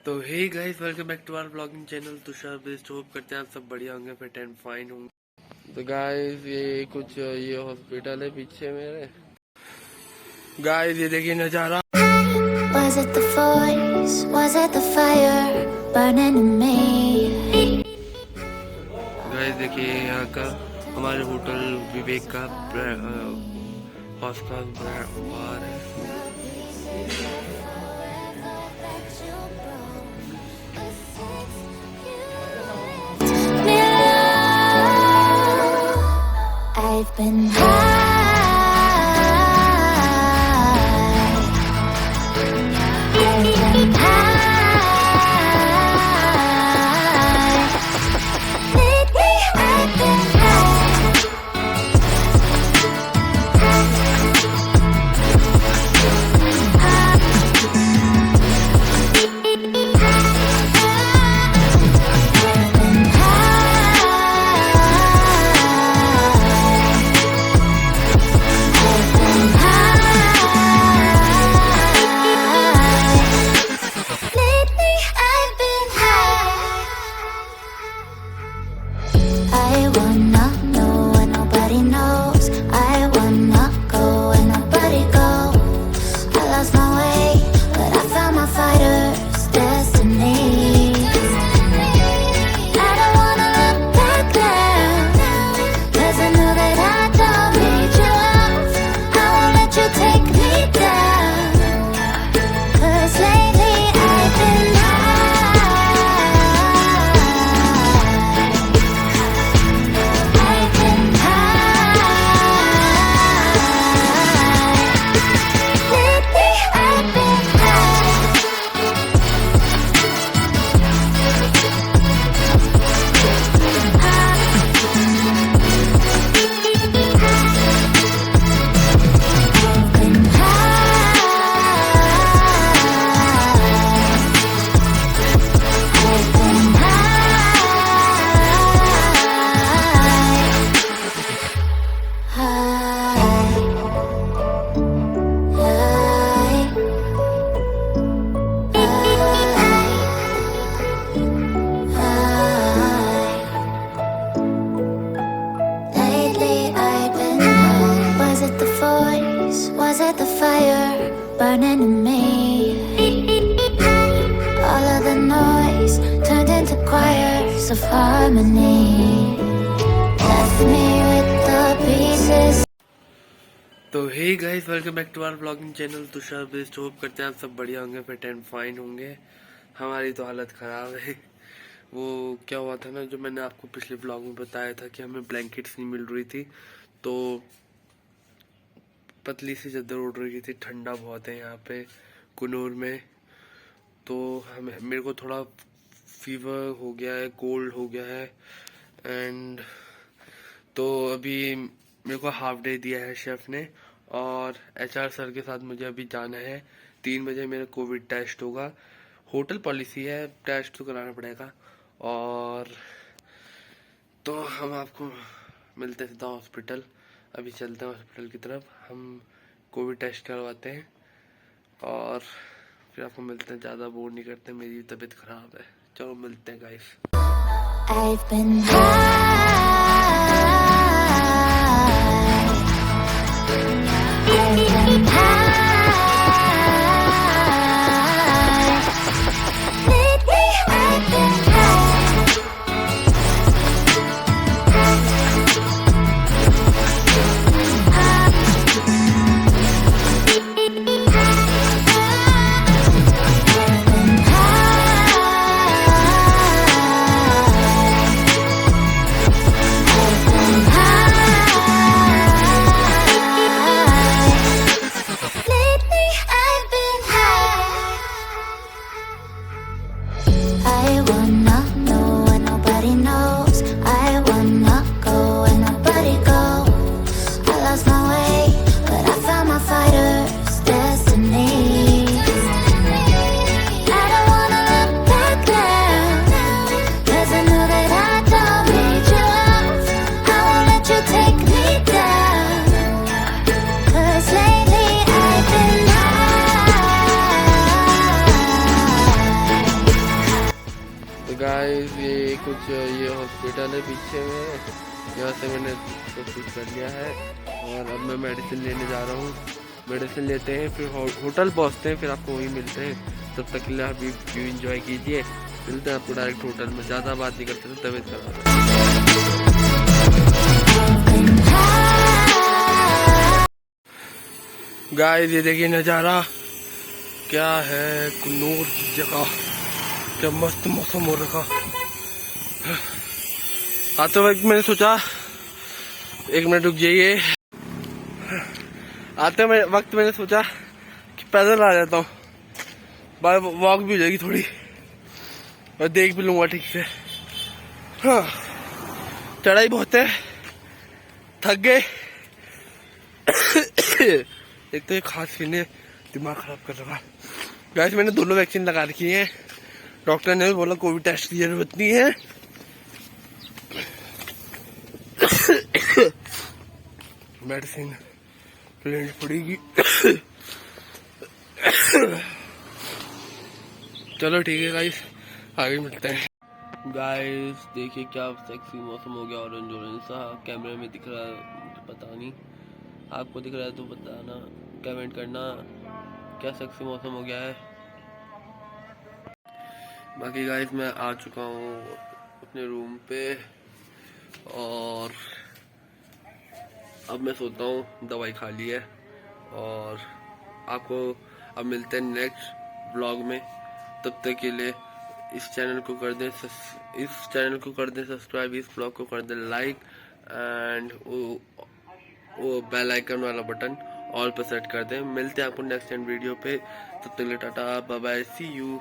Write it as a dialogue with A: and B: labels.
A: तो hey guys, welcome back to our blogging channel Tushar best. Hope करते हैं आप सब बढ़िया होंगे, फिट एंड फाइन होंगे। तो गाइस ये हॉस्पिटल है पीछे मेरे। गाइस ये देखिए नजारा। Was it the voice? Was it the fire burning in me? Guys देखिए यहाँ का हमारे होटल विवेक का हॉस्पिटल बाहर है। I've been high. I've been high. Lately I've been burning in me. All of the noise turned into choirs of harmony. Left me with the pieces. तो hey guys, welcome back to our blogging channel Tushar best. Hope करते हैं आप सब बढ़िया होंगे, fit and fine होंगे। हमारी तो हालत ख़राब है। वो क्या हुआ था ना, जो मैंने आपको पिछले ब्लॉग में बताया था कि हमें ब्लैंकेट्स नहीं मिल रही थी, तो पतली सी चादर उड़ रही थी। ठंडा बहुत है यहाँ पे कुनूर में। तो मेरे को थोड़ा फीवर हो गया है, कोल्ड हो गया है। एंड तो अभी मेरे को हाफ डे दिया है शेफ ने, और एचआर सर के साथ मुझे अभी जाना है। 3 बजे मेरा कोविड टेस्ट होगा। होटल पॉलिसी है, टेस्ट तो कराना पड़ेगा। और तो हम आपको मिलते सीधा हॉस्पिटल। अभी चलते हैं हॉस्पिटल की तरफ, हम कोविड टेस्ट करवाते हैं और फिर आपको मिलते हैं। ज़्यादा बोर नहीं करते, मेरी तबीयत ख़राब है। चलो मिलते हैं गाइस। I've been गाइस ये कुछ ये हॉस्पिटल है पीछे में, यहाँ से मैंने सब कुछ कर लिया है और अब मैं मेडिसिन लेने जा रहा हूँ। मेडिसिन लेते हैं फिर होटल पहुँचते हैं, फिर आपको वहीं मिलते हैं। तब तक के लिए आप व्यू एंजॉय कीजिए, मिलते हैं आपको डायरेक्ट होटल में। ज़्यादा बात नहीं करते थे, तबीयत खराब है। गाइस ये देखिए नज़ारा क्या है, कुन्नूर की जगह, क्या मस्त मौसम हो रखा। आते वक्त मैंने सोचा 1 मिनट रुक जाइए, आते वक्त मैंने सोचा कि पैदल आ जाता हूँ, बाय वॉक भी हो जाएगी थोड़ी और देख भी लूंगा ठीक से। हाँ चढ़ाई बहुत है, थक गए। एक तो ये खांसी ने दिमाग खराब कर रखा। गाइस मैंने दोनों वैक्सीन लगा रखी है, डॉक्टर ने भी बोला कोविड टेस्ट की जरूरत नहीं है। मेडिसिन लेनी पड़ेगी। चलो ठीक है गाइस, आगे मिलते हैं। गाइस देखिए क्या सेक्सी मौसम हो गया, ऑरेंज ऑरेंज सा कैमरे में दिख रहा है, तो पता नहीं आपको दिख रहा है तो बताना, कमेंट करना क्या सेक्सी मौसम हो गया है। बाकी गाइस मैं आ चुका हूँ अपने रूम पे और अब मैं सोता हूँ, दवाई खा ली है और आपको अब मिलते हैं नेक्स्ट ब्लॉग में। तब तक के लिए इस चैनल को कर दें सब्सक्राइब, इस ब्लॉग को कर दें लाइक एंड वो बेल आइकन वाला बटन ऑल पर सेट कर दें। मिलते हैं आपको नेक्स्ट वीडियो पे, तब तक के लिए tata bye bye, see you.